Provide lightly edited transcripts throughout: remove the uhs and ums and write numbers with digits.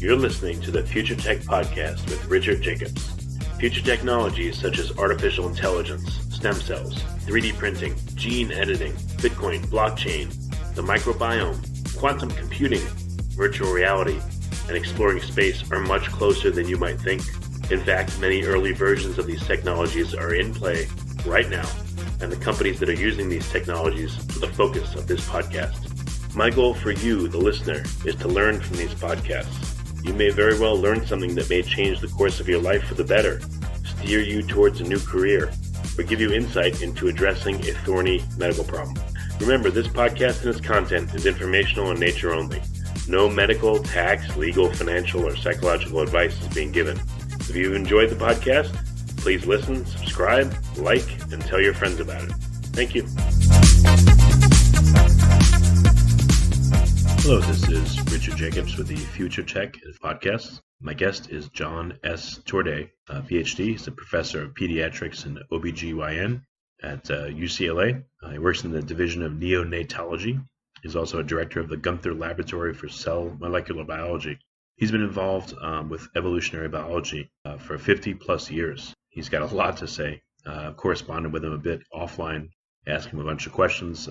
You're listening to the Future Tech Podcast with Richard Jacobs. Future technologies such as artificial intelligence, stem cells, 3D printing, gene editing, Bitcoin, blockchain, the microbiome, quantum computing, virtual reality, and exploring space are much closer than you might think. In fact, many early versions of these technologies are in play right now, and the companies that are using these technologies are the focus of this podcast. My goal for you, the listener, is to learn from these podcasts. You may very well learn something that may change the course of your life for the better, steer you towards a new career, or give you insight into addressing a thorny medical problem. Remember, this podcast and its content is informational in nature only. No medical, tax, legal, financial, or psychological advice is being given. If you enjoyed the podcast, please listen, subscribe, like, and tell your friends about it. Thank you. Hello, this is Richard Jacobs with the Future Tech Podcast. My guest is John S. Torday, PhD. He's a professor of Pediatrics and OBGYN at UCLA. He works in the Division of Neonatology. He's also a director of the Gunther Laboratory for Cell Molecular Biology. He's been involved with evolutionary biology for 50 plus years. He's got a lot to say. Corresponded with him a bit offline, asked him a bunch of questions,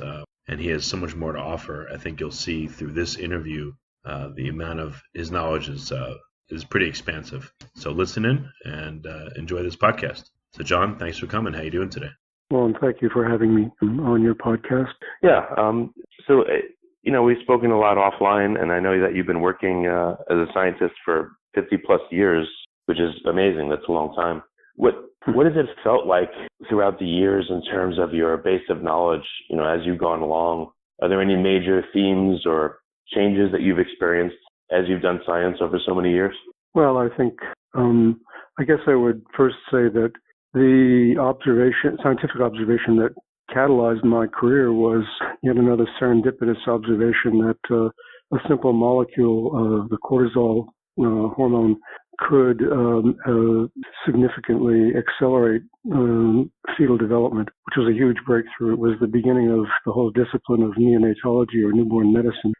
and he has so much more to offer. I think you'll see through this interview the amount of his knowledge is pretty expansive. So listen in and enjoy this podcast. So John, thanks for coming. How you doing today? Well, and thank you for having me on your podcast. Yeah. We've spoken a lot offline, and I know that you've been working as a scientist for 50 plus years, which is amazing. That's a long time. What has it felt like throughout the years in terms of your base of knowledge, as you've gone along? Are there any major themes or changes that you've experienced as you've done science over so many years? Well, I think, I guess I would first say that the scientific observation that catalyzed my career was yet another serendipitous observation that a simple molecule of the cortisol hormone could significantly accelerate fetal development, which was a huge breakthrough. It was the beginning of the whole discipline of neonatology or newborn medicine.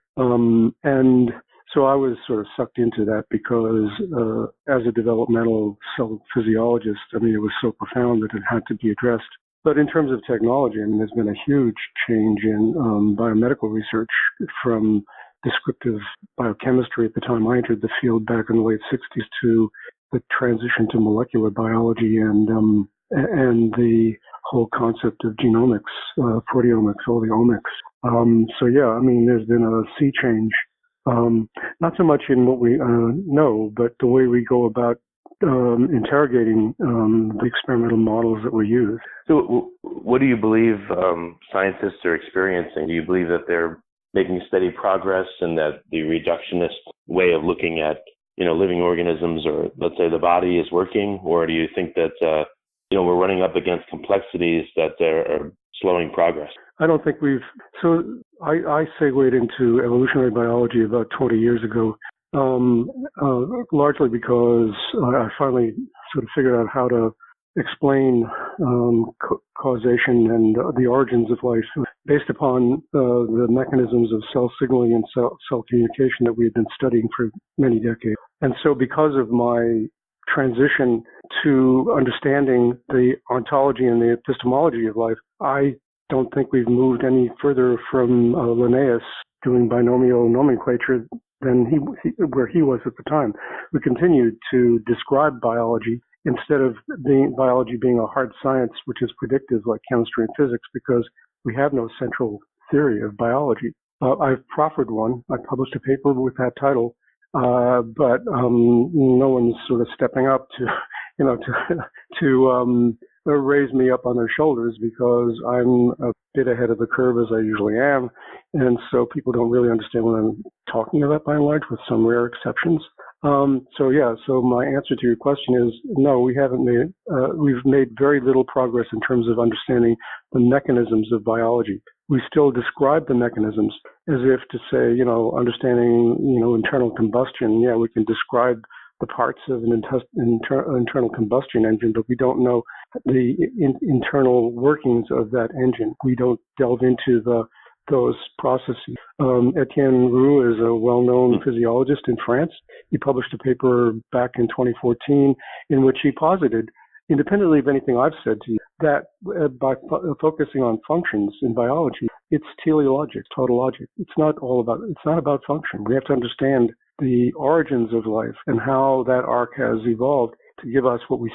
And so I was sort of sucked into that because as a developmental cell physiologist, it was so profound that it had to be addressed. But in terms of technology, there's been a huge change in biomedical research from descriptive biochemistry at the time I entered the field back in the late 60s to the transition to molecular biology and the whole concept of genomics, proteomics, all the omics. There's been a sea change, not so much in what we know, but the way we go about interrogating the experimental models that we use. So what do you believe scientists are experiencing? Do you believe that they're making steady progress and that the reductionist way of looking at, living organisms or let's say the body is working? Or do you think that, we're running up against complexities that are slowing progress? I don't think I segued into evolutionary biology about 20 years ago, largely because I finally sort of figured out how to explain causation and the origins of life based upon the mechanisms of cell signaling and cell communication that we had been studying for many decades. And so because of my transition to understanding the ontology and the epistemology of life, I don't think we've moved any further from Linnaeus doing binomial nomenclature than where he was at the time. We continued to describe biology instead of biology being a hard science, which is predictive like chemistry and physics, because we have no central theory of biology. I've proffered one. I published a paper with that title, but no one's sort of stepping up to raise me up on their shoulders because I'm a bit ahead of the curve as I usually am. And so people don't really understand what I'm talking about by and large, with some rare exceptions. So my answer to your question is no, we've made very little progress in terms of understanding the mechanisms of biology. We still describe the mechanisms as if to say, understanding, internal combustion. Yeah, we can describe the parts of an internal combustion engine, but we don't know the internal workings of that engine. We don't delve into the those processes. Etienne Roux is a well-known physiologist in France. He published a paper back in 2014 in which he posited, independently of anything I've said to you, that by focusing on functions in biology, it's teleologic, tautologic. It's not about function. We have to understand the origins of life and how that arc has evolved to give us what we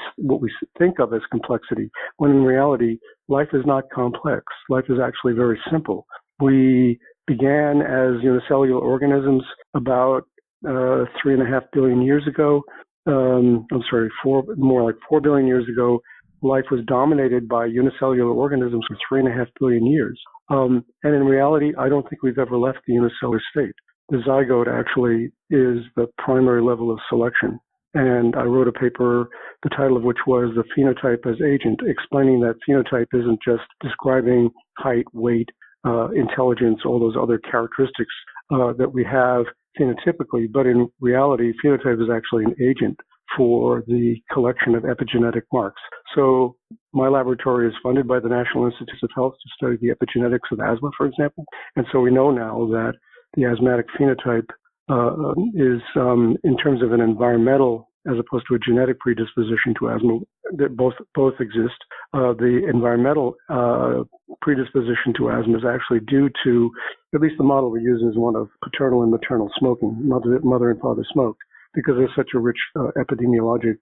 think of as complexity, when in reality, life is not complex. Life is actually very simple. We began as unicellular organisms about 3.5 billion years ago. More like 4 billion years ago. Life was dominated by unicellular organisms for 3.5 billion years. And in reality, I don't think we've ever left the unicellular state. The zygote actually is the primary level of selection. And I wrote a paper, the title of which was The Phenotype as Agent, explaining that phenotype isn't just describing height, weight, intelligence, all those other characteristics that we have phenotypically, but in reality, phenotype is actually an agent for the collection of epigenetic marks. So my laboratory is funded by the National Institutes of Health to study the epigenetics of asthma, for example. And so we know now that the asthmatic phenotype is, in terms of an environmental as opposed to a genetic predisposition to asthma, that both exist. The environmental predisposition to asthma is actually due to, at least the model we use is one of paternal and maternal smoking. Mother and father smoked, because there's such a rich epidemiologic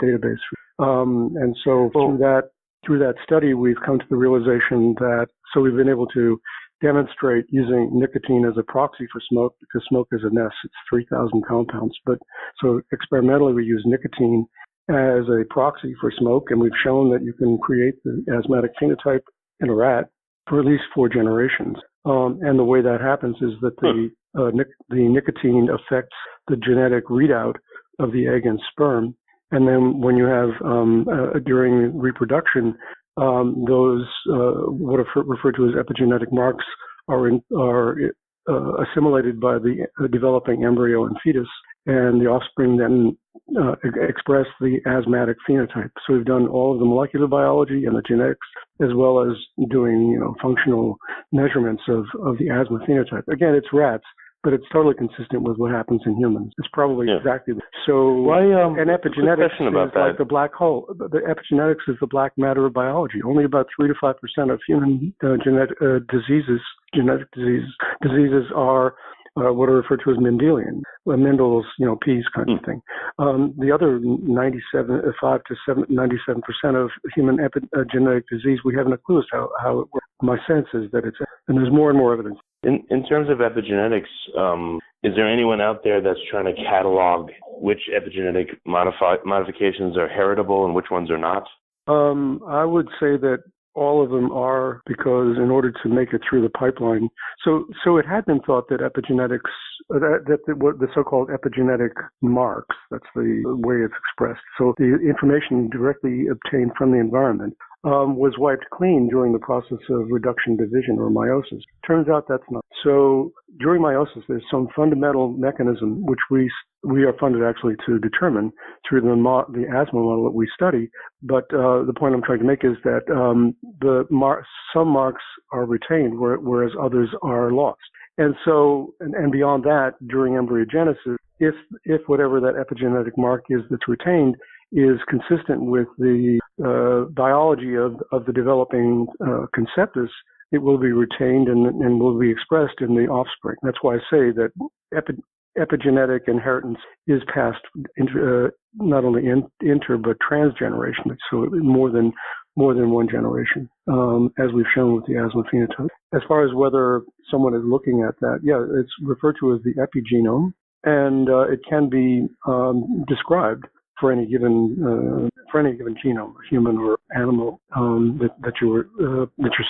database. And so through that study, we've come to the realization that, so we've been able to demonstrate using nicotine as a proxy for smoke, because smoke is a nest, it's 3,000 compounds. But so experimentally, we use nicotine as a proxy for smoke, and we've shown that you can create the asthmatic phenotype in a rat for at least 4 generations. And the way that happens is that the nicotine affects the genetic readout of the egg and sperm. And then when you have, during reproduction, those what are referred to as epigenetic marks are assimilated by the developing embryo and fetus, and the offspring then express the asthmatic phenotype. So we've done all of the molecular biology and the genetics, as well as doing functional measurements of the asthma phenotype. Again, it's rats, but it's totally consistent with what happens in humans. It's probably exactly so. And epigenetics is like the black hole. The epigenetics is the black matter of biology. Only about 3 to 5% of human genetic diseases are what are referred to as Mendelian, Mendel's peas kind of thing. The other 97% of human genetic disease, we haven't a clue as to how it works. My sense is that and there's more and more evidence. In terms of epigenetics, is there anyone out there that's trying to catalog which epigenetic modifications are heritable and which ones are not? I would say that all of them are, because in order to make it through the pipeline, so it had been thought that epigenetics, the so-called epigenetic marks, that's the way it's expressed. So the information directly obtained from the environment was wiped clean during the process of reduction division or meiosis. Turns out that's not. So during meiosis, there's some fundamental mechanism which we are funded actually to determine through the asthma model that we study. But the point I'm trying to make is that some marks are retained, whereas others are lost. And so, and beyond that, during embryogenesis, if whatever that epigenetic mark is that's retained is consistent with the biology of the developing conceptus, it will be retained and will be expressed in the offspring. That's why I say that epigenetic inheritance is passed not only inter but transgenerationally, so more than one generation, as we've shown with the asthma phenotype. As far as whether someone is looking at that, it's referred to as the epigenome, and it can be described for any given genome, human or animal, that you're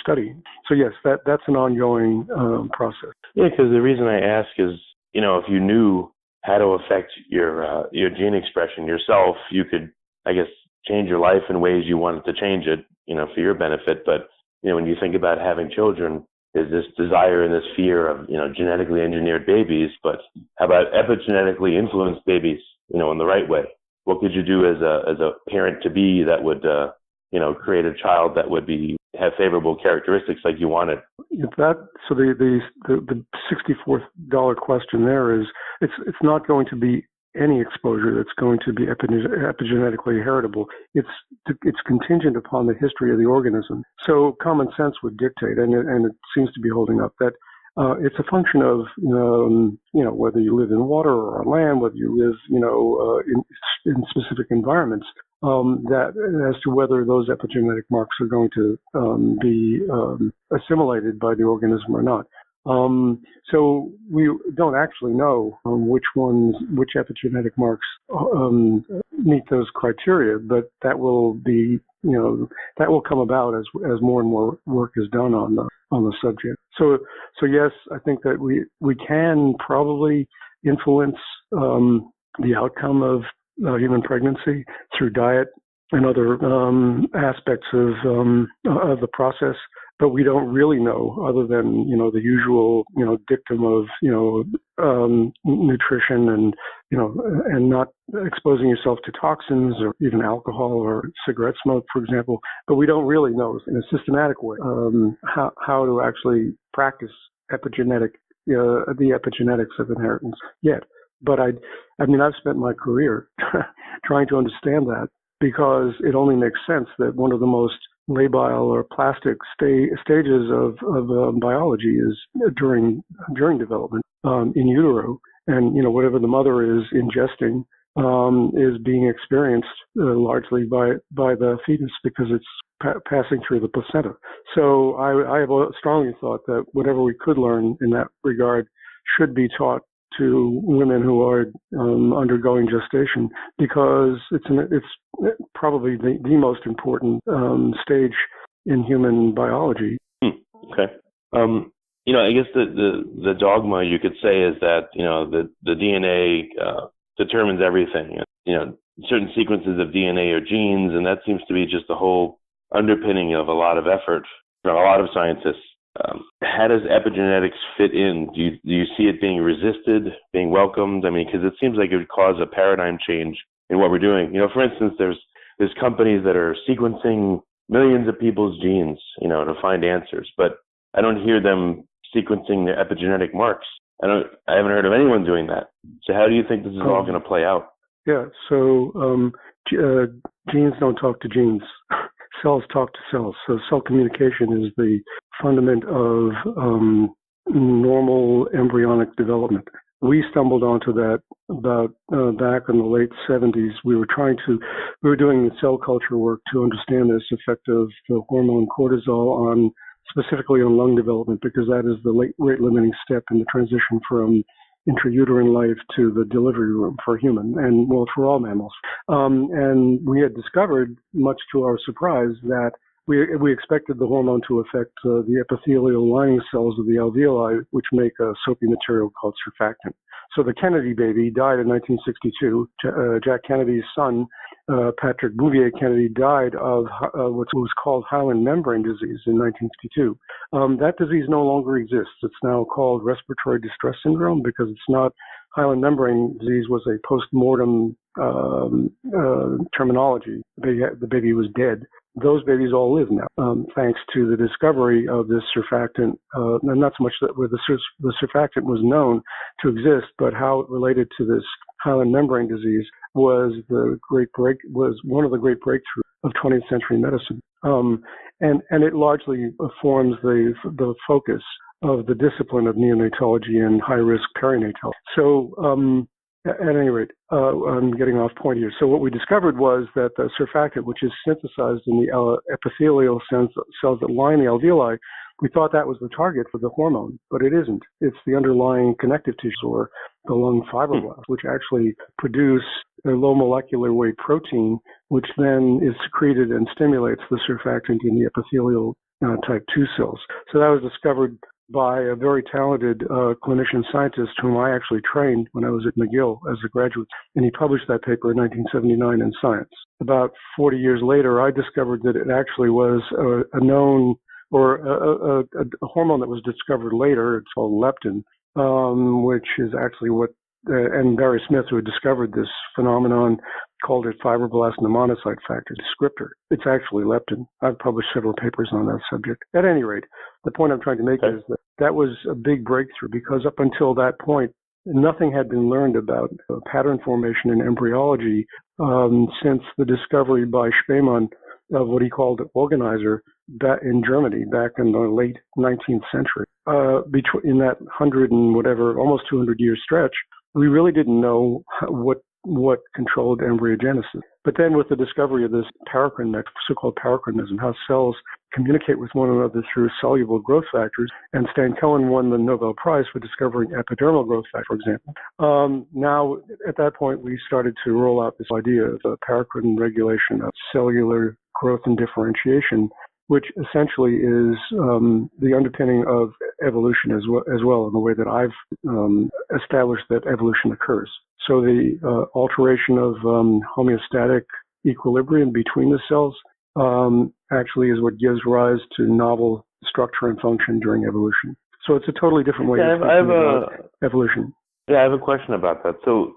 studying. So yes, that's an ongoing process. Yeah, because the reason I ask is, if you knew how to affect your gene expression yourself, you could, I guess, change your life in ways you wanted to change it, for your benefit. But when you think about having children, there's this desire and this fear of genetically engineered babies. But how about epigenetically influenced babies, in the right way? What could you do as a parent to be that would, create a child that would be have favorable characteristics like you wanted. So the $64 question there is, it's not going to be any exposure that's going to be epigenetically heritable. It's contingent upon the history of the organism. So common sense would dictate, and it seems to be holding up, that it's a function of whether you live in water or on land, whether you live in specific environments, that as to whether those epigenetic marks are going to be assimilated by the organism or not. So we don't actually know which epigenetic marks meet those criteria, but that will be, that will come about as more and more work is done on the subject. So yes, I think that we can probably influence the outcome of human pregnancy through diet and other aspects of the process. But we don't really know, other than the usual dictum of nutrition and and not exposing yourself to toxins or even alcohol or cigarette smoke, for example. But we don't really know in a systematic way how to actually practice the epigenetics of inheritance yet. But I've spent my career trying to understand that, because it only makes sense that one of the most labile or plastic stages of biology is during development in utero, and whatever the mother is ingesting is being experienced largely by the fetus, because it's passing through the placenta. So I have strongly thought that whatever we could learn in that regard should be taught to women who are undergoing gestation, because it's probably the most important stage in human biology. Okay. I guess the dogma you could say is that the DNA determines everything. Certain sequences of DNA are genes, and that seems to be just the whole underpinning of a lot of effort from a lot of scientists. How does epigenetics fit in? Do you see it being resisted, being welcomed? Because it seems like it would cause a paradigm change in what we're doing. For instance, there's companies that are sequencing millions of people's genes, to find answers, but I don't hear them sequencing their epigenetic marks. I haven't heard of anyone doing that. So how do you think this is all going to play out? Yeah. So genes don't talk to genes. Cells talk to cells. So cell communication is the fundament of normal embryonic development. We stumbled onto that about back in the late 70s. We were doing cell culture work to understand this effect of the hormone cortisol specifically on lung development, because that is the rate limiting step in the transition from intrauterine life to the delivery room for human and, for all mammals. And we had discovered, much to our surprise, that we expected the hormone to affect the epithelial lining cells of the alveoli, which make a soapy material called surfactant. So the Kennedy baby died in 1962. Jack Kennedy's son, Patrick Bouvier Kennedy, died of what was called hyaline membrane disease in 1952. That disease no longer exists. It's now called respiratory distress syndrome, because it's not. Hyaline membrane disease was a post-mortem terminology. The baby was dead. Those babies all live now, thanks to the discovery of this surfactant. And not so much that the surfactant was known to exist, but how it related to this hyaline membrane disease was one of the great breakthroughs of 20th century medicine. And it largely forms the focus of the discipline of neonatology and high-risk perinatal. So, at any rate, I'm getting off point here. So what we discovered was that the surfactant, which is synthesized in the epithelial cells that line the alveoli, we thought that was the target for the hormone, but it isn't. It's the underlying connective tissue, or the lung fibroblasts, which actually produce a low molecular weight protein, which then is secreted and stimulates the surfactant in the epithelial type 2 cells. So that was discovered by a very talented clinician scientist whom I actually trained when I was at McGill as a graduate, and he published that paper in 1979 in Science. About 40 years later, I discovered that it actually was a known, or a hormone that was discovered later. It's called leptin, which is actually what and Barry Smith, who had discovered this phenomenon, called it fibroblast pneumonocyte factor descriptor. It's actually leptin. I've published several papers on that subject. At any rate, the point I'm trying to make is that that was a big breakthrough, because up until that point, nothing had been learned about pattern formation in embryology since the discovery by Spemann of what he called organizer in Germany back in the late 19th century. In that 100 and whatever, almost 200-year stretch, we really didn't know what controlled embryogenesis. But then with the discovery of this so-called paracrinism, how cells communicate with one another through soluble growth factors, and Stan Cohen won the Nobel Prize for discovering epidermal growth factor, for example. Now, at that point, we started to roll out this idea of paracrine regulation of cellular growth and differentiation, which essentially is the underpinning of evolution as well in the way that I've established that evolution occurs. So the alteration of homeostatic equilibrium between the cells actually is what gives rise to novel structure and function during evolution. So it's a totally different way of thinking about evolution. Yeah, I have a question about that. So,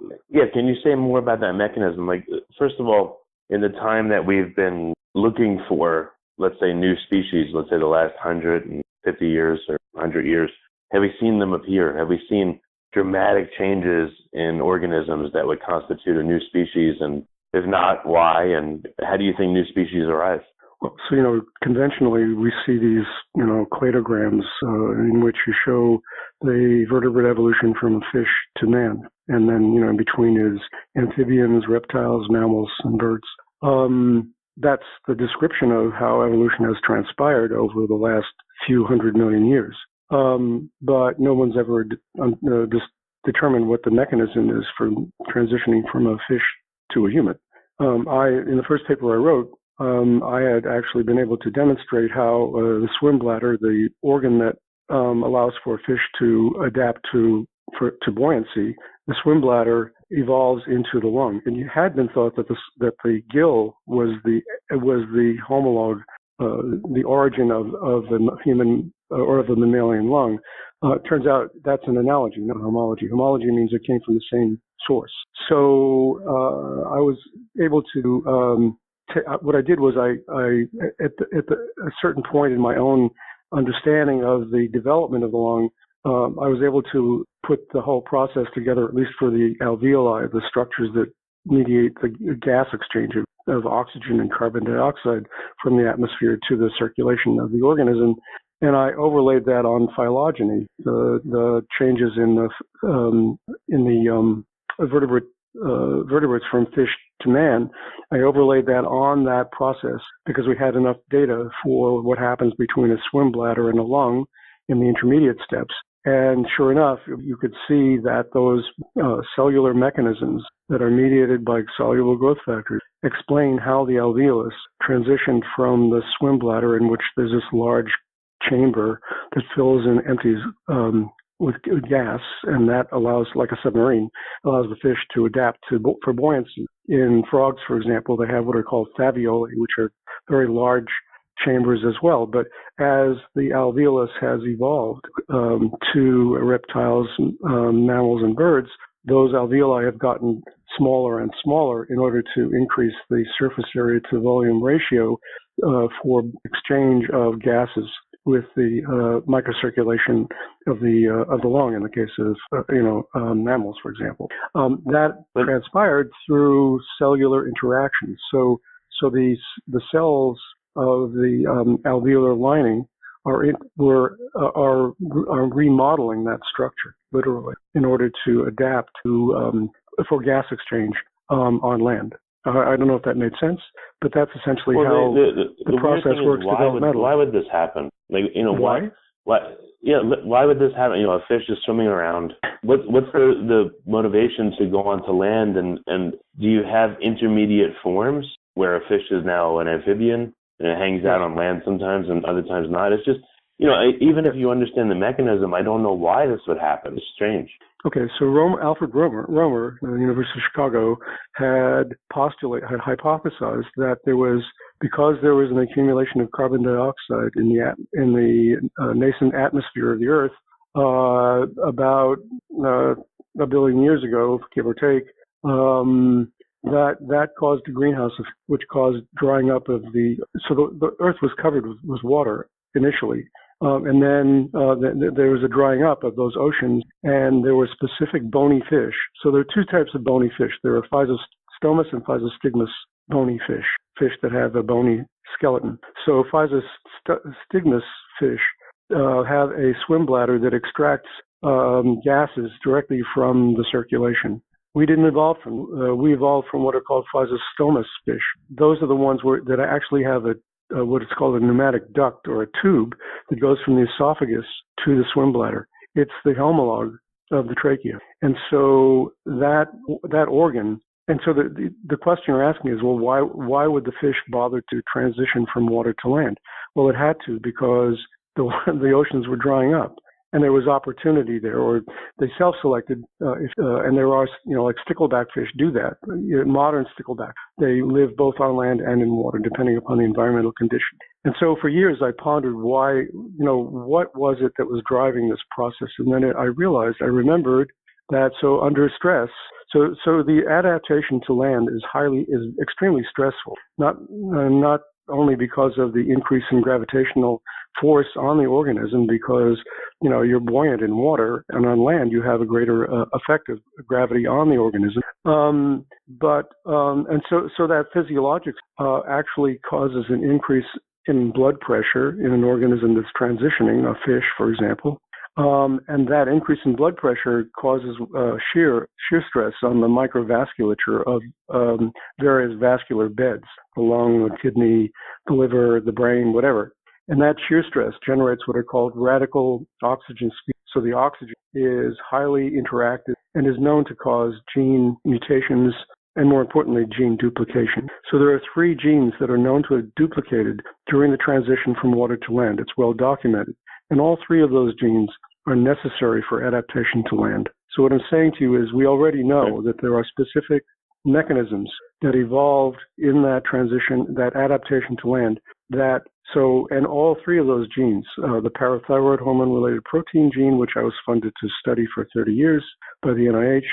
can you say more about that mechanism? Like, first of all, in the time that we've been looking for, let's say, new species, let's say the last 150 years or 100 years, have we seen them appear? Have we seen dramatic changes in organisms that would constitute a new species? And if not, why? And how do you think new species arise? Well, so, conventionally we see these, cladograms in which you show the vertebrate evolution from a fish to man. And then, in between is amphibians, reptiles, mammals, and birds. That's the description of how evolution has transpired over the last few 100 million years. But no one's ever determined what the mechanism is for transitioning from a fish to a human. In the first paper I wrote, I had actually been able to demonstrate how the swim bladder, the organ that allows for a fish to adapt to buoyancy, the swim bladder evolves into the lung. And it had been thought that the gill was the homologue, the origin of the human or of the mammalian lung. It turns out that's an analogy, not homology. Homology means it came from the same source. So I was able to. What I did was at a certain point in my own understanding of the development of the lung, I was able to put the whole process together, at least for the alveoli, the structures that mediate the gas exchange of oxygen and carbon dioxide from the atmosphere to the circulation of the organism. And I overlaid that on phylogeny, the changes in the vertebrates from fish to man. I overlaid that on that process because we had enough data for what happens between a swim bladder and a lung in the intermediate steps. And sure enough, you could see that those cellular mechanisms that are mediated by soluble growth factors explain how the alveolus transitioned from the swim bladder, in which there's this large chamber that fills and empties with gas, and that allows, like a submarine, allows the fish to adapt for buoyancy. In frogs, for example, they have what are called favioli, which are very large chambers as well. But as the alveolus has evolved to reptiles, mammals, and birds, those alveoli have gotten smaller and smaller in order to increase the surface area to volume ratio for exchange of gases with the microcirculation of the lung in the case of mammals, for example. That transpired through cellular interactions. So the cells of the alveolar lining are remodeling that structure literally in order to adapt to for gas exchange on land. I don't know if that made sense, but that's essentially how the process works developmentally. Why would this happen? Why? Why would this happen? A fish is swimming around. What's the motivation to go onto land? And do you have intermediate forms where a fish is now an amphibian and it hangs out on land sometimes and other times not? It's just, even if you understand the mechanism, I don't know why this would happen. It's strange. Okay, so Alfred Romer, the University of Chicago, had hypothesized that because there was an accumulation of carbon dioxide in the nascent atmosphere of the Earth about a billion years ago, give or take, that caused a greenhouse, which caused drying up of the Earth was covered with water initially. And then there was a drying up of those oceans, and there were specific bony fish. So there are two types of bony fish. There are physostomous and physostigmus bony fish that have a bony skeleton. So physostigmus fish have a swim bladder that extracts gases directly from the circulation. We didn't evolve from. We evolved from what are called physostomous fish. Those are the ones that actually have what is called a pneumatic duct or a tube that goes from the esophagus to the swim bladder. It's the homologue of the trachea. And so that organ, and so the question you're asking is, well, why would the fish bother to transition from water to land? Well, it had to, because the oceans were drying up. And there was opportunity there, or they self-selected, and there are, like stickleback fish do that. Modern stickleback, they live both on land and in water, depending upon the environmental condition. And so for years, I pondered why, what was it that was driving this process? And then I remembered that under stress, so the adaptation to land is extremely stressful, not only because of the increase in gravitational force on the organism, because you're buoyant in water, and on land you have a greater effect of gravity on the organism. So that physiologics actually causes an increase in blood pressure in an organism that's transitioning, a fish, for example. And that increase in blood pressure causes shear stress on the microvasculature of various vascular beds along the kidney, the liver, the brain, whatever. And that shear stress generates what are called radical oxygen species. So the oxygen is highly interactive and is known to cause gene mutations and, more importantly, gene duplication. So there are 3 genes that are known to have duplicated during the transition from water to land. It's well documented. And all 3 of those genes are necessary for adaptation to land. So what I'm saying to you is we already know that there are specific mechanisms that evolved in that transition, that adaptation to land, and all 3 of those genes, the parathyroid hormone-related protein gene, which I was funded to study for 30 years by the NIH,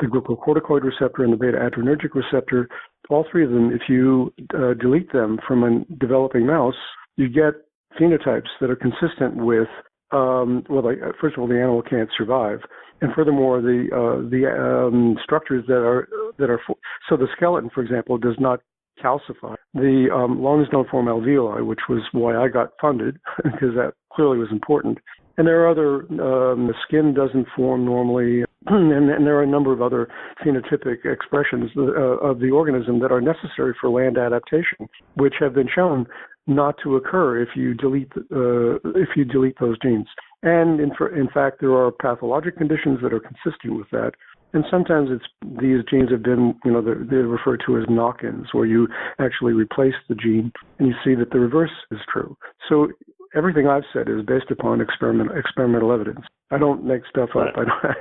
the glucocorticoid receptor and the beta-adrenergic receptor, all 3 of them, if you delete them from a developing mouse, you get phenotypes that are consistent with, first of all, the animal can't survive, and furthermore, the structures that are so the skeleton, for example, does not calcify. The lungs don't form alveoli, which was why I got funded, because that clearly was important. And there are other, the skin doesn't form normally, and there are a number of other phenotypic expressions of the organism that are necessary for land adaptation, which have been shown not to occur if you delete those genes. And in fact, there are pathologic conditions that are consistent with that. And sometimes these genes have been, they're referred to as knock-ins, where you actually replace the gene and you see that the reverse is true. So everything I've said is based upon experimental evidence. I don't make stuff up.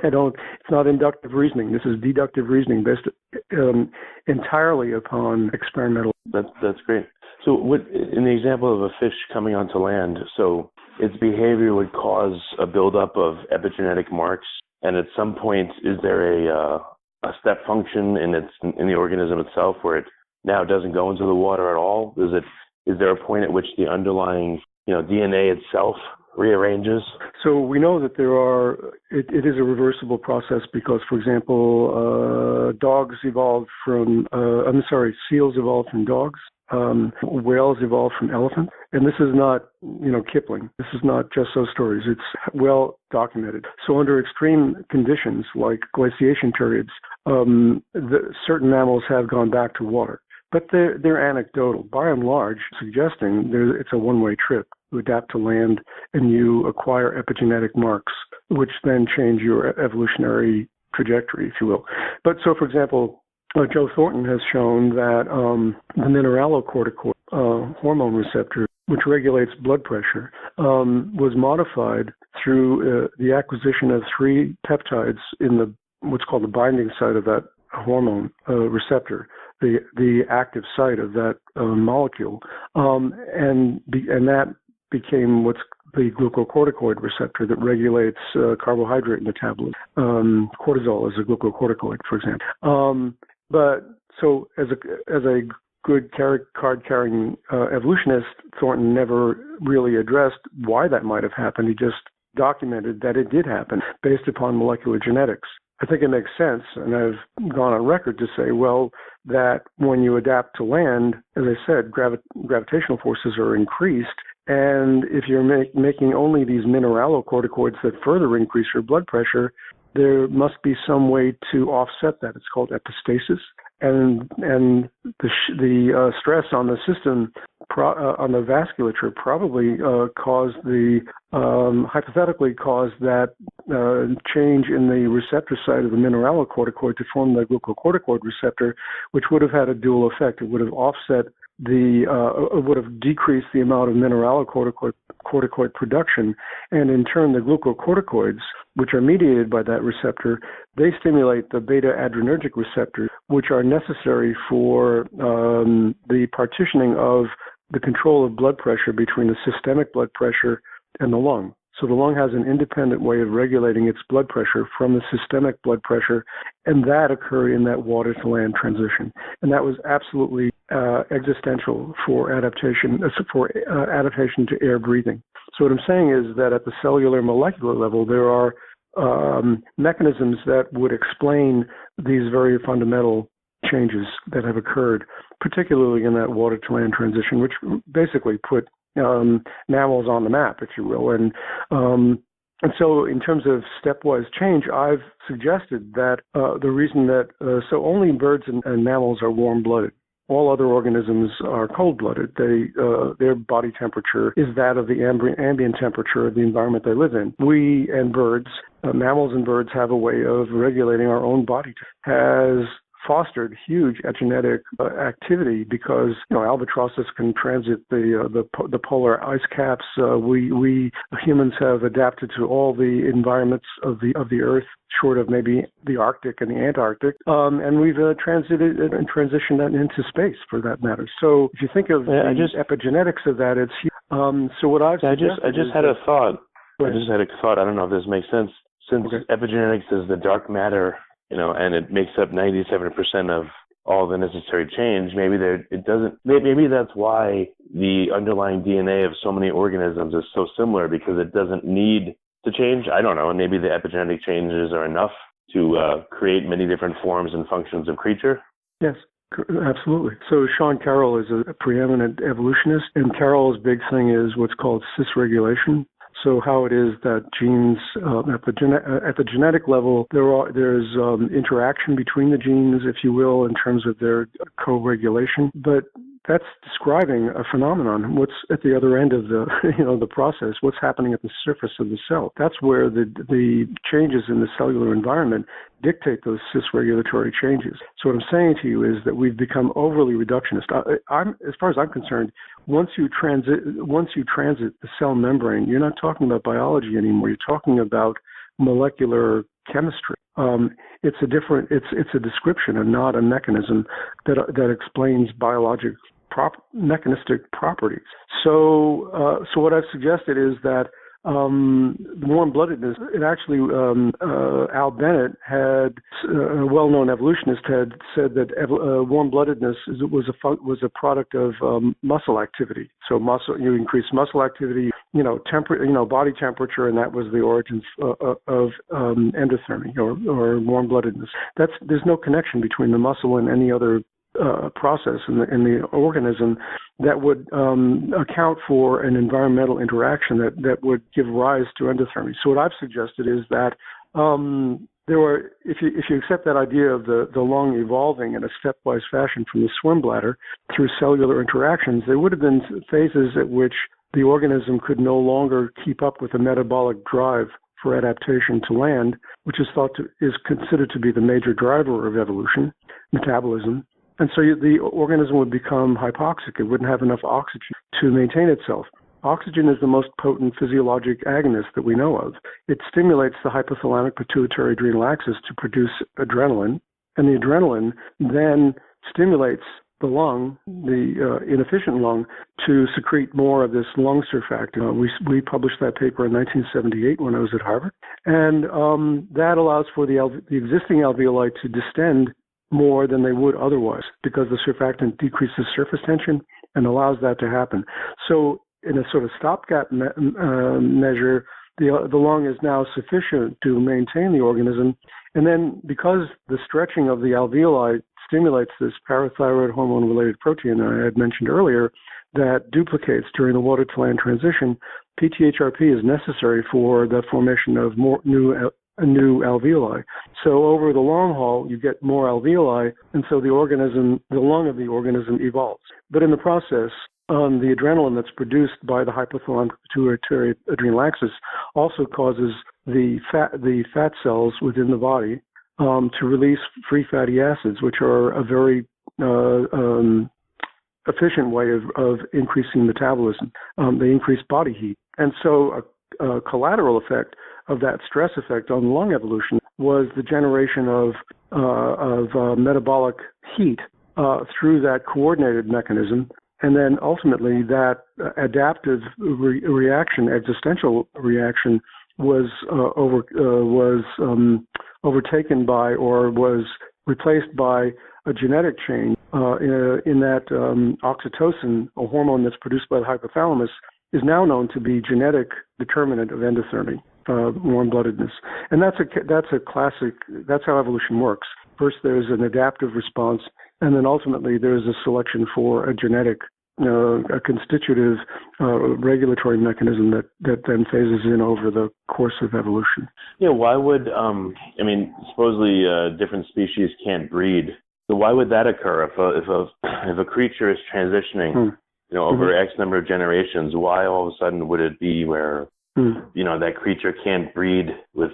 It's not inductive reasoning. This is deductive reasoning based entirely upon experimental. That's great. So in the example of a fish coming onto land, so its behavior would cause a buildup of epigenetic marks, and at some point, is there a step function in the organism itself where it now doesn't go into the water at all? Is there a point at which the underlying DNA itself rearranges? So we know that it is a reversible process because, for example, seals evolved from dogs. Whales evolved from elephants. And this is not, Kipling. This is not just those stories. It's well documented. So under extreme conditions like glaciation periods, certain mammals have gone back to water. But they're anecdotal. By and large, suggesting it's a one-way trip. You adapt to land and you acquire epigenetic marks, which then change your evolutionary trajectory, if you will. But so, for example, Joe Thornton has shown that the mineralocorticoid hormone receptor, which regulates blood pressure, was modified through the acquisition of 3 peptides in what's called the binding site of that hormone receptor, the active site of that molecule, and that became what's the glucocorticoid receptor that regulates carbohydrate metabolism. Cortisol is a glucocorticoid, for example. But so as a good card-carrying evolutionist, Thornton never really addressed why that might have happened. He just documented that it did happen based upon molecular genetics. I think it makes sense, and I've gone on record to say, well, that when you adapt to land, as I said, gravitational forces are increased, and if you're making only these mineralocorticoids that further increase your blood pressure, there must be some way to offset that. It's called epistasis, and the stress on the system, on the vasculature, probably hypothetically caused that change in the receptor side of the mineralocorticoid to form the glucocorticoid receptor, which would have had a dual effect. It would have offset it would have decreased the amount of mineralocorticoid production, and in turn the glucocorticoids, which are mediated by that receptor, they stimulate the beta-adrenergic receptors, which are necessary for the partitioning of the control of blood pressure between the systemic blood pressure and the lung. So the lung has an independent way of regulating its blood pressure from the systemic blood pressure, and that occurred in that water-to-land transition. And that was absolutely existential for adaptation to air breathing. So what I'm saying is that at the cellular molecular level, there are mechanisms that would explain these very fundamental changes that have occurred, particularly in that water-to-land transition, which basically put mammals on the map, if you will. And so in terms of stepwise change, I've suggested that the reason that, so only birds and mammals are warm-blooded. All other organisms are cold-blooded. Their body temperature is that of the ambient temperature of the environment they live in. We and birds, mammals and birds, have a way of regulating our own body. Has fostered huge epigenetic activity because albatrosses can transit the polar ice caps. We humans have adapted to all the environments of the Earth, short of maybe the Arctic and the Antarctic, and we've transited and transitioned that into space, for that matter. So if you think of the epigenetics of that, it's so what I've suggested I just had a thought. I don't know if this makes sense. Since epigenetics is the dark matter, and it makes up 97% of all the necessary change, maybe that's why the underlying DNA of so many organisms is so similar, because it doesn't need to change. I don't know, and maybe the epigenetic changes are enough to create many different forms and functions of creature. Yes, absolutely. So Sean Carroll is a preeminent evolutionist, and Carroll's big thing is what's called cis-regulation. So how it is that genes at the genetic level, there's interaction between the genes, if you will, in terms of their co-regulation. But that's describing a phenomenon. What's at the other end of the process? What's happening at the surface of the cell? That's where the changes in the cellular environment dictate those cis-regulatory changes. So what I'm saying to you is that we've become overly reductionist. As far as I'm concerned, once you transit the cell membrane, you're not talking about biology anymore. You're talking about molecular chemistry. It's a description and not a mechanism that explains biologic mechanistic properties. So what I've suggested is that warm-bloodedness, it actually, Al Bennett had, a well-known evolutionist, had said that warm-bloodedness was a product of muscle activity. So you increase muscle activity, body temperature, and that was the origins of endothermy or warm-bloodedness. There's no connection between the muscle and any other process in the organism that would account for an environmental interaction that would give rise to endothermy. So what I've suggested is that if you accept that idea of the lung evolving in a stepwise fashion from the swim bladder through cellular interactions, there would have been phases at which the organism could no longer keep up with the metabolic drive for adaptation to land, which is considered to be the major driver of evolution, metabolism. And so the organism would become hypoxic. It wouldn't have enough oxygen to maintain itself. Oxygen is the most potent physiologic agonist that we know of. It stimulates the hypothalamic pituitary adrenal axis to produce adrenaline, and the adrenaline then stimulates lung, the inefficient lung, to secrete more of this lung surfactant. We published that paper in 1978 when I was at Harvard, and that allows for the existing alveoli to distend more than they would otherwise, because the surfactant decreases surface tension and allows that to happen. So in a sort of stopgap measure, the lung is now sufficient to maintain the organism. And then because the stretching of the alveoli stimulates this parathyroid hormone-related protein I had mentioned earlier that duplicates during the water-to-land transition, PTHRP is necessary for the formation of more new alveoli. So over the long haul, you get more alveoli, and so the lung of the organism evolves. But in the process, the adrenaline that's produced by the hypothalamic pituitary adrenal axis also causes the fat cells within the body to release free fatty acids, which are a very efficient way of increasing metabolism. They increase body heat. And so a collateral effect of that stress effect on lung evolution was the generation of metabolic heat through that coordinated mechanism. And then ultimately that adaptive reaction, existential reaction, was overtaken by, or was replaced by, a genetic change in that oxytocin, a hormone that's produced by the hypothalamus, is now known to be genetic determinant of endothermy, warm-bloodedness. And that's a classic. That's how evolution works. First, there's an adaptive response, and then ultimately there's a selection for a genetic, a constitutive regulatory mechanism that then phases in over the course of evolution. Yeah, why would, supposedly different species can't breed. So why would that occur if a creature is transitioning, over X number of generations? Why all of a sudden would it be where, that creature can't breed with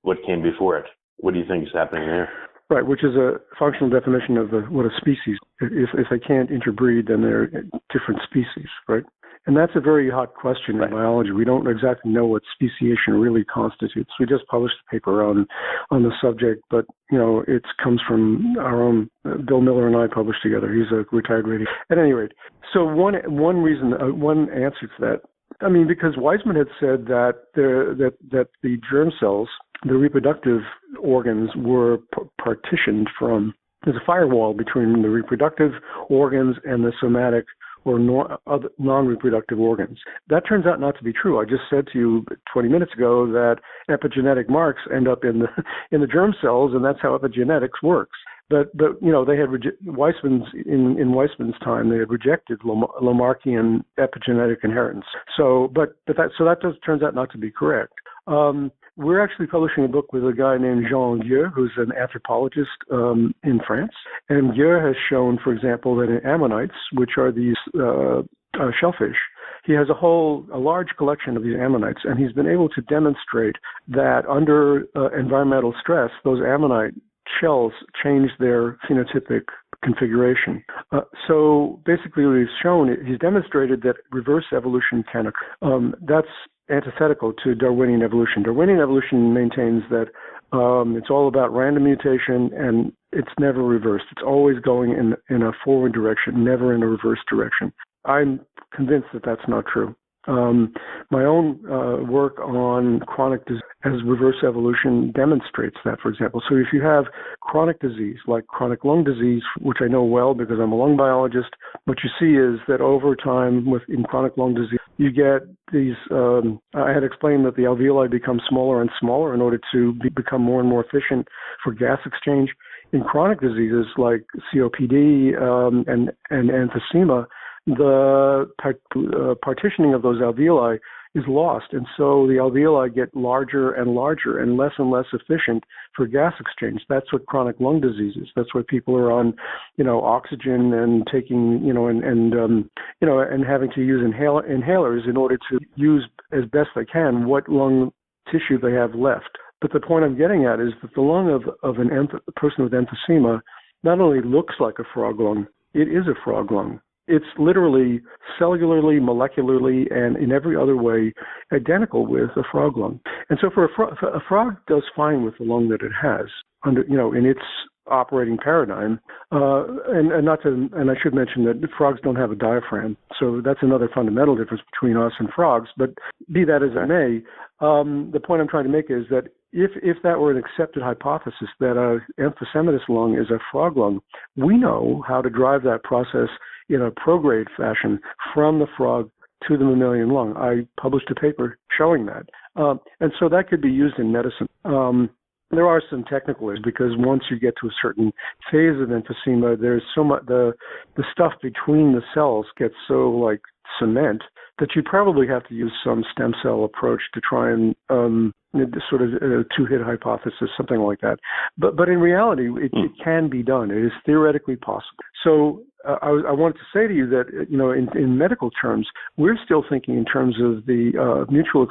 what came before it? What do you think is happening there? Right, which is a functional definition of what a species. If they can't interbreed, then they're different species, right? And that's a very hot question in biology. We don't exactly know what speciation really constitutes. We just published a paper on the subject, but it comes from our own. Bill Miller and I published together. He's a retired radiologist. At any rate, so one answer to that. Because Weizmann had said that the germ cells, the reproductive organs, were partitioned from. There's a firewall between the reproductive organs and the somatic or non-reproductive organs. That turns out not to be true. I just said to you 20 minutes ago that epigenetic marks end up in the germ cells, and that's how epigenetics works. But they had Weizmann's in Weizmann's time, they had rejected Lamarckian epigenetic inheritance. So that turns out not to be correct. We're actually publishing a book with a guy named Jean Gueux, who's an anthropologist in France. And Gueux has shown, for example, that in ammonites, which are these shellfish, he has a large collection of these ammonites, and he's been able to demonstrate that under environmental stress, those ammonite shells change their phenotypic configuration. So basically what he's demonstrated that reverse evolution can occur. That's antithetical to Darwinian evolution. Darwinian evolution maintains that it's all about random mutation and it's never reversed. It's always going in a forward direction, never in a reverse direction. I'm convinced that that's not true. My own work on chronic disease as reverse evolution demonstrates that, for example. So if you have chronic disease, like chronic lung disease, which I know well because I'm a lung biologist, what you see is that over time in chronic lung disease, you get these, I had explained that the alveoli become smaller and smaller in order to become more and more efficient for gas exchange. In chronic diseases like COPD and emphysema, the partitioning of those alveoli is lost, and so the alveoli get larger and larger and less efficient for gas exchange. That's what chronic lung disease is. That's why people are on, oxygen and taking, and having to use inhalers in order to use as best they can what lung tissue they have left. But the point I'm getting at is that the lung of a person with emphysema not only looks like a frog lung, it is a frog lung. It's literally cellularly, molecularly, and in every other way identical with a frog lung. And so a frog does fine with the lung that it has, in its operating paradigm. And I should mention that frogs don't have a diaphragm, so that's another fundamental difference between us and frogs. But be that as it may, the point I'm trying to make is that if that were an accepted hypothesis that a emphysematous lung is a frog lung, we know how to drive that process in a prograde fashion from the frog to the mammalian lung. I published a paper showing that. And so that could be used in medicine. There are some technical issues because once you get to a certain phase of emphysema, there's so much, the stuff between the cells gets so like cement that you probably have to use some stem cell approach to try and sort of a two-hit hypothesis, something like that. But in reality, it can be done. It is theoretically possible. So I wanted to say to you that, in medical terms, we're still thinking in terms of the mutual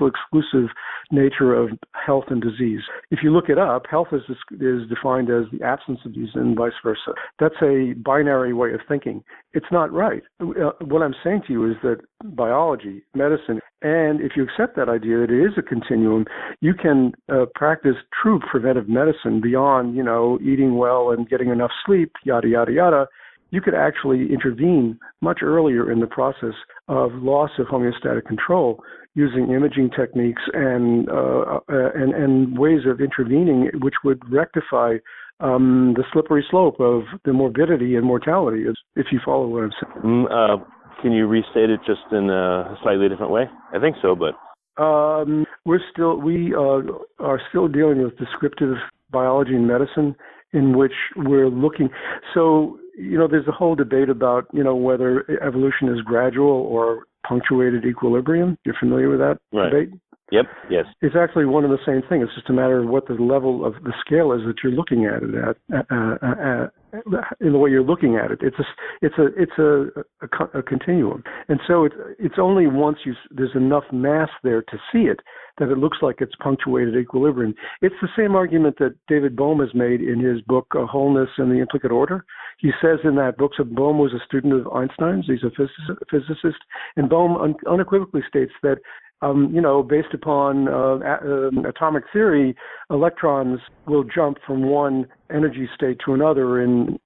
exclusive nature of health and disease. If you look it up, health is defined as the absence of disease and vice versa. That's a binary way of thinking. It's not right. What I'm saying to you is that biology, medicine, and if you accept that idea that it is a continuum, you can practice true preventive medicine beyond, eating well and getting enough sleep, yada, yada, yada. You could actually intervene much earlier in the process of loss of homeostatic control using imaging techniques and ways of intervening which would rectify the slippery slope of the morbidity and mortality, if you follow what I'm saying. Can you restate it just in a slightly different way? I think so, but we are still dealing with descriptive biology and medicine, in which we're looking. So there's a whole debate about whether evolution is gradual or punctuated equilibrium. You're familiar with that debate? Yep. Yes. It's actually one and the same thing. It's just a matter of what the level of the scale is that you're looking at it at. In the way you're looking at it, it's a continuum, and so it's only once there's enough mass there to see it that it looks like it's punctuated equilibrium. It's the same argument that David Bohm has made in his book Wholeness and the Implicate Order. He says in that book, so Bohm was a student of Einstein's. He's a physicist, and Bohm unequivocally states that based upon atomic theory, electrons will jump from one energy state to another. And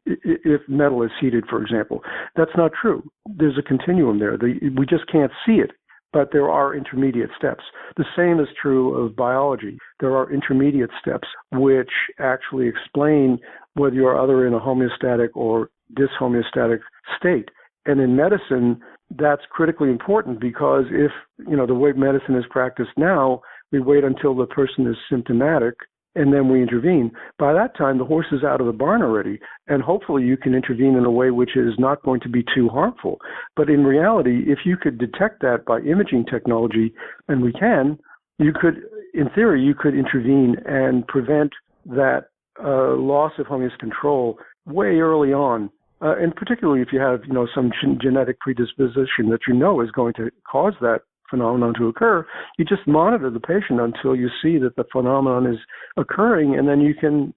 if metal is heated, for example, that's not true. There's a continuum there. We just can't see it, but there are intermediate steps. The same is true of biology. There are intermediate steps which actually explain whether you are either in a homeostatic or dyshomeostatic state. And in medicine, that's critically important because if, the way medicine is practiced now, we wait until the person is symptomatic and then we intervene. By that time, the horse is out of the barn already, and hopefully you can intervene in a way which is not going to be too harmful. But in reality, if you could detect that by imaging technology, and we can, in theory, you could intervene and prevent that loss of homeostatic control way early on. And particularly if you have, some genetic predisposition that is going to cause that phenomenon to occur, you just monitor the patient until you see that the phenomenon is occurring, and then you can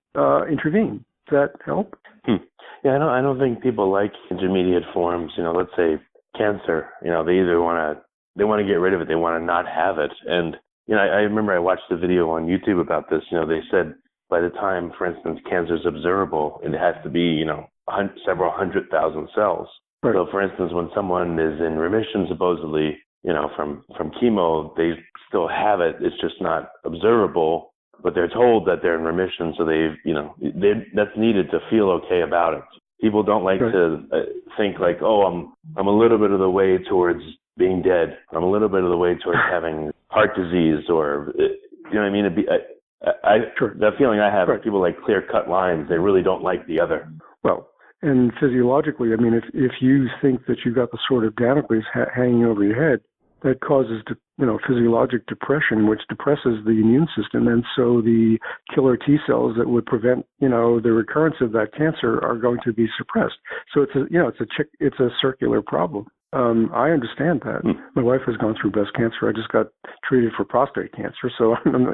intervene. Does that help? Yeah, I don't think people like intermediate forms. Let's say cancer. They either want to get rid of it, they want to not have it. And I remember I watched a video on YouTube about this. They said by the time, for instance, cancer is observable, it has to be several 100,000 cells. Right. So, for instance, when someone is in remission, supposedly, from chemo, they still have it. It's just not observable, but they're told that they're in remission, so that's needed to feel okay about it. People don't like to think like, oh, I'm a little bit of the way towards being dead. I'm a little bit of the way towards having heart disease, or what I mean. That feeling I have, people like clear-cut lines. They really don't like the other. Well, and physiologically, if you think that you've got the sword of Damocles hanging over your head, that causes, physiologic depression, which depresses the immune system, and so the killer T cells that would prevent, the recurrence of that cancer are going to be suppressed. So it's a circular problem. I understand that. My wife has gone through breast cancer. I just got treated for prostate cancer, so I'm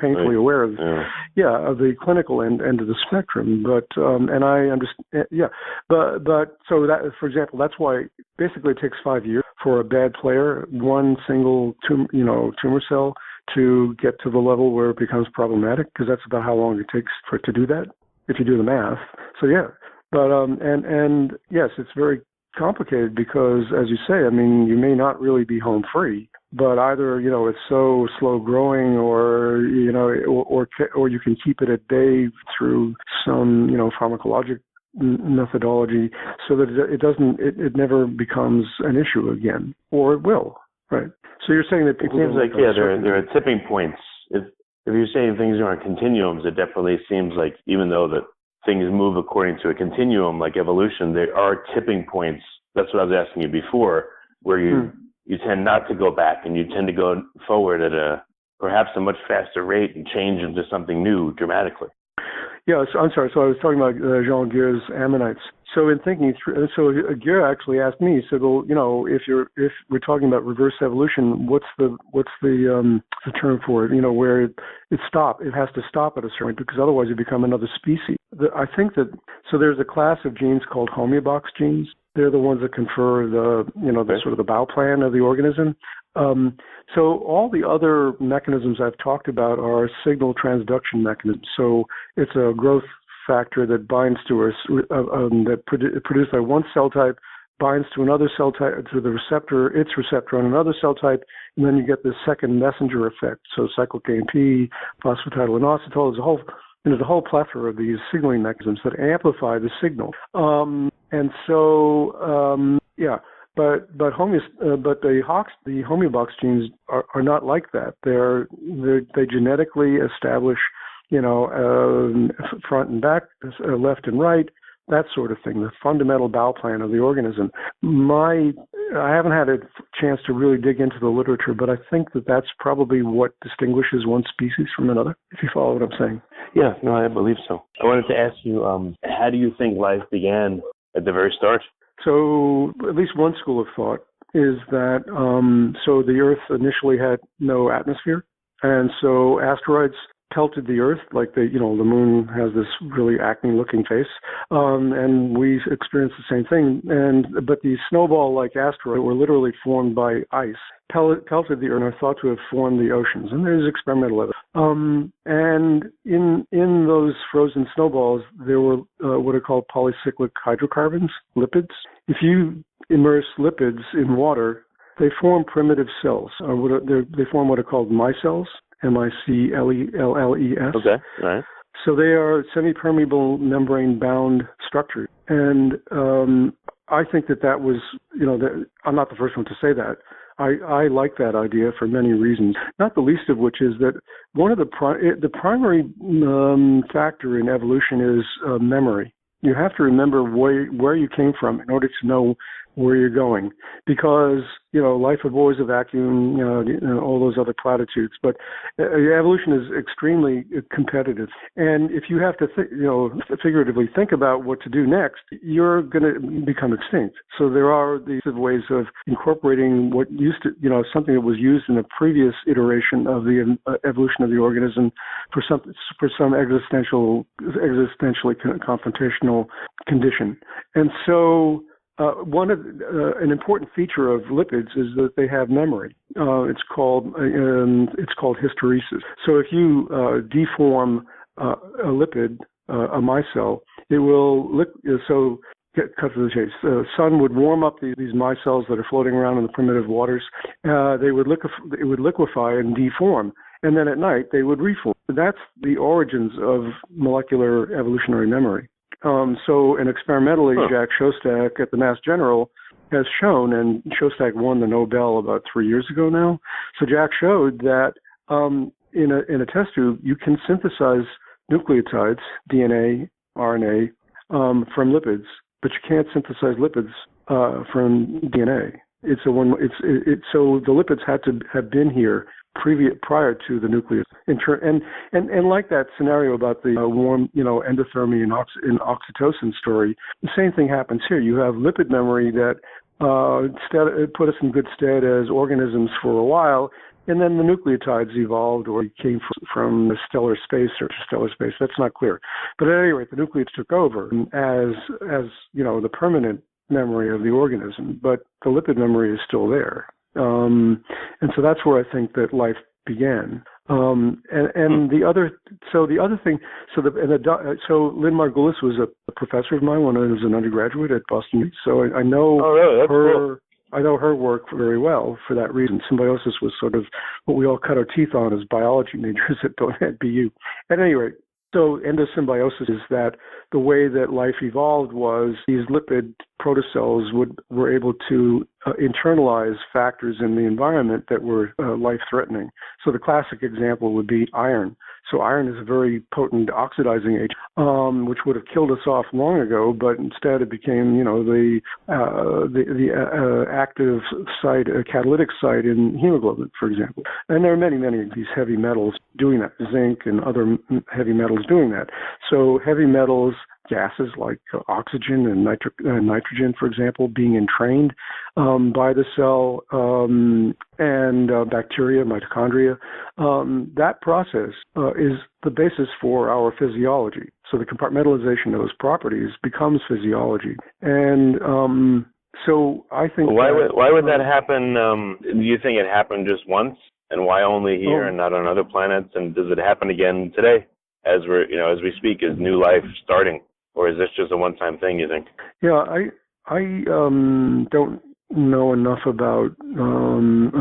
painfully aware of of the clinical end of the spectrum. But and I understand. But so that, for example, that's why basically it takes 5 years for a bad player, one single tumor cell to get to the level where it becomes problematic, because that's about how long it takes for it to do that, if you do the math. So yeah, but and yes, it's very complicated because, as you say, I mean, you may not really be home free, but either, you know, it's so slow growing, or, you know, or you can keep it at bay through some, you know, pharmacologic methodology, so that it never becomes an issue again, or it will, right? So you're saying that people, it seems like, yeah, there are tipping points. If you're saying things are on continuums, it definitely seems like, even though that things move according to a continuum like evolution, there are tipping points. That's what I was asking you before, where you tend not to go back, and you tend to go forward at perhaps a much faster rate and change into something new dramatically. Yeah, so I'm sorry. So I was talking about Jean Guer's ammonites. So in thinking through, so Guer actually asked me, he said, well, you know, if we're talking about reverse evolution, what's the term for it? You know, where it has to stop at a certain point, because otherwise you become another species. I think that, so there's a class of genes called homeobox genes. They're the ones that confer the sort of the bow plan of the organism. So all the other mechanisms I've talked about are signal transduction mechanisms. So it's a growth factor that binds to that produced by one cell type, binds to another cell type, to the its receptor on another cell type, and then you get this second messenger effect. So cyclic AMP, phosphatidylinositol, there's a whole plethora of these signaling mechanisms that amplify the signal. But the homeobox genes are not like that. They genetically establish, you know, front and back, left and right, that sort of thing, the fundamental bow plan of the organism. I haven't had a chance to really dig into the literature, but I think that that's probably what distinguishes one species from another, if you follow what I'm saying. Yeah, no, I believe so. I wanted to ask you, how do you think life began at the very start? So at least one school of thought is that, so the Earth initially had no atmosphere, and so asteroids pelted the Earth, like the moon has this really acne-looking face, and we experienced the same thing. But these snowball-like asteroids were literally formed by ice, pelted the Earth, and are thought to have formed the oceans. And there's experimental evidence. And in those frozen snowballs, there were what are called polycyclic hydrocarbons, lipids. If you immerse lipids in water, they form primitive cells. They form what are called micelles. MICLELLES. Okay, all right. So they are semi-permeable membrane-bound structures. And I think that was, I'm not the first one to say that. I like that idea for many reasons, not the least of which is that one of the primary factor in evolution is memory. You have to remember where you came from in order to know where you're going, because life avoids a vacuum, all those other platitudes. But evolution is extremely competitive, and if you have to figuratively think about what to do next, you're going to become extinct. So there are these ways of incorporating what used to, something that was used in a previous iteration of the evolution of the organism for some existentially confrontational condition, and so. An important feature of lipids is that they have memory. It's called hysteresis. So if you deform a lipid, a micelle, it will cut to the chase. The sun would warm up these micelles that are floating around in the primitive waters. It would liquefy and deform, and then at night they would reform. That's the origins of molecular evolutionary memory. And experimentally, Jack Szostak at the Mass General has shown, and Szostak won the Nobel about 3 years ago now. So Jack showed that in a test tube, you can synthesize nucleotides, DNA, RNA, from lipids, but you can't synthesize lipids from DNA. So the lipids had to have been here prior to the nucleus. And like that scenario about the warm, endothermy and oxytocin story, the same thing happens here. You have lipid memory that put us in good stead as organisms for a while, and then the nucleotides evolved or came from the stellar space or interstellar space. That's not clear. But at any rate, the nucleus took over as the permanent memory of the organism, but the lipid memory is still there. And so that's where I think that life began. And the other thing, so Lynn Margulis was a professor of mine when I was an undergraduate at Boston. So I know Cool. I know her work very well for that reason. Symbiosis was sort of what we all cut our teeth on as biology majors at BU. At any rate, so endosymbiosis is that the way that life evolved was these lipid protocells were able to internalize factors in the environment that were life-threatening. So the classic example would be iron. So iron is a very potent oxidizing agent, which would have killed us off long ago, but instead it became, the active site, catalytic site in hemoglobin, for example. And there are many, many of these heavy metals doing that, zinc and other heavy metals doing that. So heavy metals, gases like oxygen and nitrogen, for example, being entrained by the cell and bacteria, mitochondria. That process is the basis for our physiology. So the compartmentalization of those properties becomes physiology. And so I think why would that happen? Do you think it happened just once, and why only here and not on other planets? And does it happen again today, as we speak? Is new life starting? Or is this just a one-time thing, you think? Yeah, I don't know enough about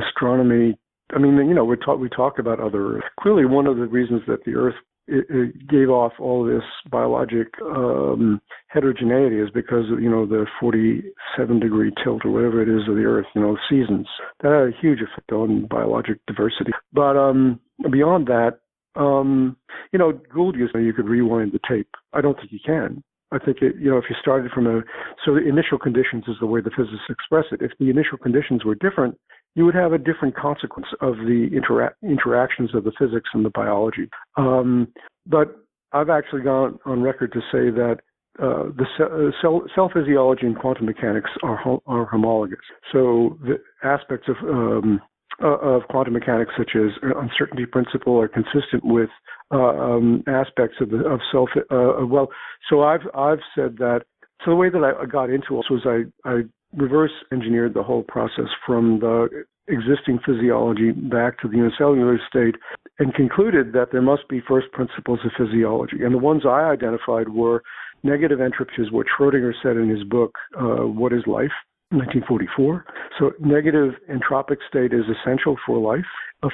astronomy. I mean, we talk about other Earth. Clearly, one of the reasons that the Earth it gave off all this biologic heterogeneity is because of, the 47-degree tilt or whatever it is of the Earth, seasons. That had a huge effect on biologic diversity. But beyond that, Gould used to say you could rewind the tape. I don't think you can. I think if you started so the initial conditions is the way the physicists express it. If the initial conditions were different, you would have a different consequence of the interactions of the physics and the biology. But I've actually gone on record to say that the cell physiology and quantum mechanics are homologous. So the aspects of quantum mechanics, such as uncertainty principle, are consistent with aspects of self. So I've said that. So the way that I got into it was I reverse engineered the whole process from the existing physiology back to the unicellular state, and concluded that there must be first principles of physiology. And the ones I identified were negative entropy, is what Schrödinger said in his book, What is Life? 1944. So negative entropic state is essential for life,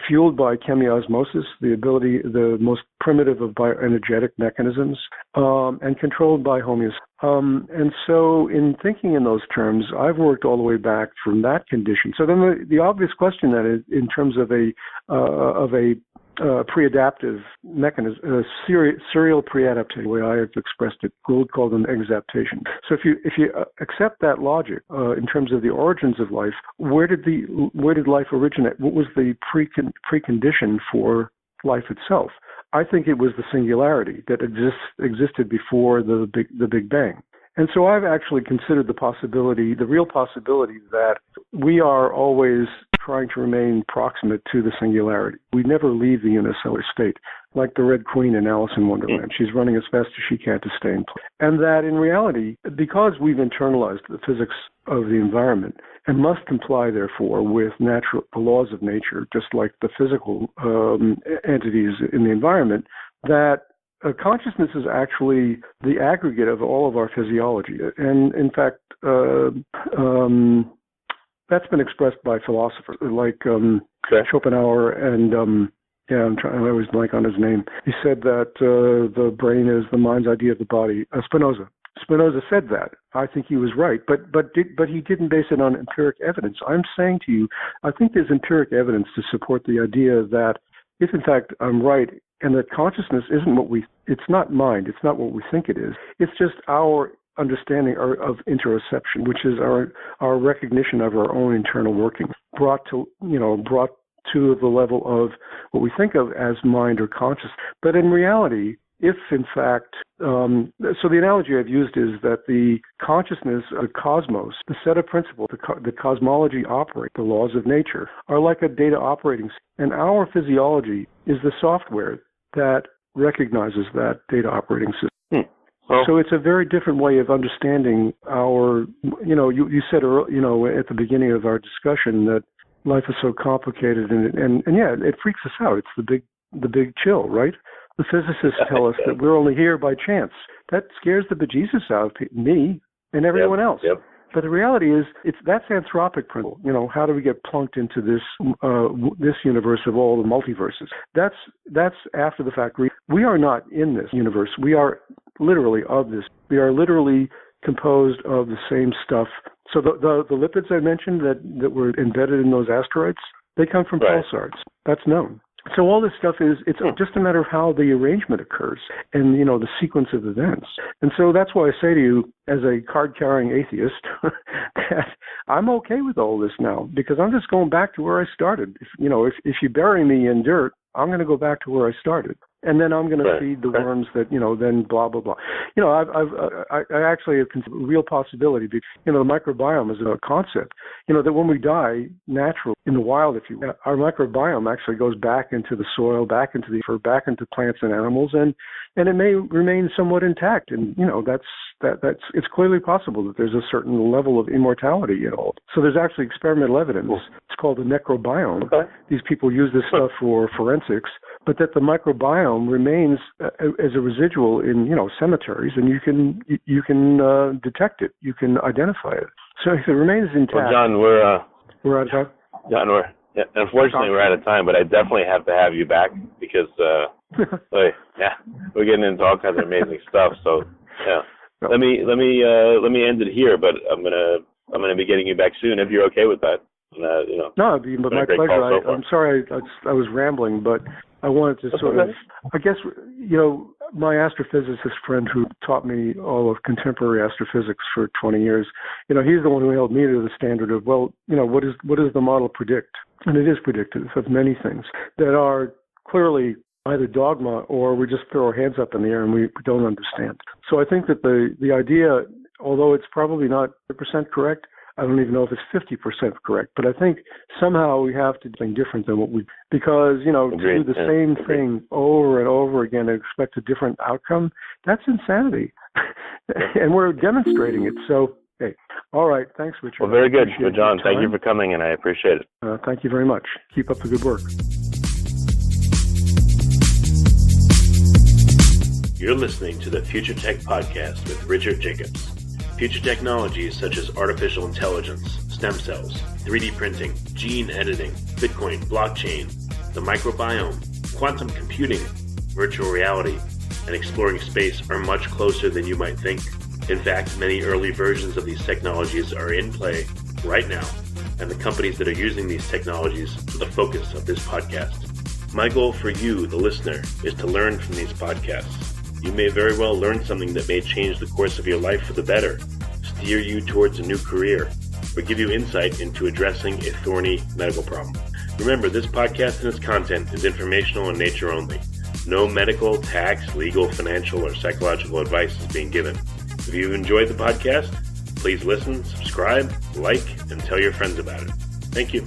fueled by chemiosmosis, the most primitive of bioenergetic mechanisms, and controlled by homeostasis. And so in thinking in those terms, I've worked all the way back from that condition. So then the obvious question then is, in terms of a pre-adaptive mechanism, serial pre-adaptation, the way I have expressed it. Gould called them exaptation. So if you accept that logic in terms of the origins of life, where did life originate? What was the precondition for life itself? I think it was the singularity that existed before the Big Bang. And so I've actually considered the real possibility that we are always trying to remain proximate to the singularity. We never leave the unicellular state, like the Red Queen in Alice in Wonderland. She's running as fast as she can to stay in place. And that in reality, because we've internalized the physics of the environment and must comply, therefore, with the laws of nature, just like the physical entities in the environment, that consciousness is actually the aggregate of all of our physiology. And in fact, that's been expressed by philosophers like Schopenhauer and I always blank on his name. He said that the brain is the mind's idea of the body. Spinoza said that. I think he was right, but he didn't base it on empiric evidence. I'm saying to you, I think there's empiric evidence to support the idea that if in fact I'm right, and that consciousness it's not mind, it's not what we think it is. It's just our understanding of interoception, which is our recognition of our own internal working, brought to the level of what we think of as mind or conscious. But in reality, if in fact, so the analogy I've used is that the consciousness of the cosmos, the set of principles, the cosmology operate, the laws of nature, are like a data operating system. And our physiology is the software that recognizes that data operating system. Well, so it's a very different way of understanding our, you said, at the beginning of our discussion that life is so complicated, and yeah, it freaks us out. It's the big chill, right? The physicists tell us that we're only here by chance. That scares the bejesus out of me and everyone else. Yep. But the reality is, that's anthropic principle. How do we get plunked into this universe of all the multiverses? That's after the fact. We are not in this universe. We are literally of this. We are literally composed of the same stuff. So the lipids I mentioned that were embedded in those asteroids, they come from pulsars. That's known. So all this stuff it's just a matter of how the arrangement occurs and, the sequence of events. And so that's why I say to you, as a card-carrying atheist, that I'm okay with all this now, because I'm just going back to where I started. If you bury me in dirt, I'm going to go back to where I started. And then I'm going to feed the worms that, then blah, blah, blah. I actually have considered a real possibility because, the microbiome is a concept, that when we die naturally in the wild, if you will, our microbiome actually goes back into the soil, back into the earth, back into plants and animals, and it may remain somewhat intact. And, it's clearly possible that there's a certain level of immortality in all. So there's actually experimental evidence. It's called the necrobiome. Okay. These people use this stuff for forensics, but that the microbiome remains as a residual in cemeteries, and you can detect it, you can identify it. So if it remains intact. Well, John, we're out of time. John, unfortunately we're out of time, but I definitely have to have you back because we're getting into all kinds of amazing stuff. So let me end it here, but I'm gonna be getting you back soon if you're okay with that. No, it'd be my pleasure. I'm sorry I was rambling, but I wanted to sort of, I guess, my astrophysicist friend who taught me all of contemporary astrophysics for 20 years, he's the one who held me to the standard of, what does the model predict? And it is predictive of many things that are clearly either dogma or we just throw our hands up in the air and we don't understand. So I think that the idea, although it's probably not 100% correct, I don't even know if it's 50% correct, but I think somehow we have to do something different than because, to do the same thing over and over again and expect a different outcome, that's insanity. And we're demonstrating it. So, hey, all right. Thanks, Richard. Well, very good. Well, John, thank you for coming, and I appreciate it. Thank you very much. Keep up the good work. You're listening to the Future Tech Podcast with Richard Jacobs. Future technologies such as artificial intelligence, stem cells, 3D printing, gene editing, Bitcoin, blockchain, the microbiome, quantum computing, virtual reality, and exploring space are much closer than you might think. In fact, many early versions of these technologies are in play right now, and the companies that are using these technologies are the focus of this podcast. My goal for you, the listener, is to learn from these podcasts. You may very well learn something that may change the course of your life for the better, steer you towards a new career, or give you insight into addressing a thorny medical problem. Remember, this podcast and its content is informational in nature only. No medical, tax, legal, financial, or psychological advice is being given. If you've enjoyed the podcast, please listen, subscribe, like, and tell your friends about it. Thank you.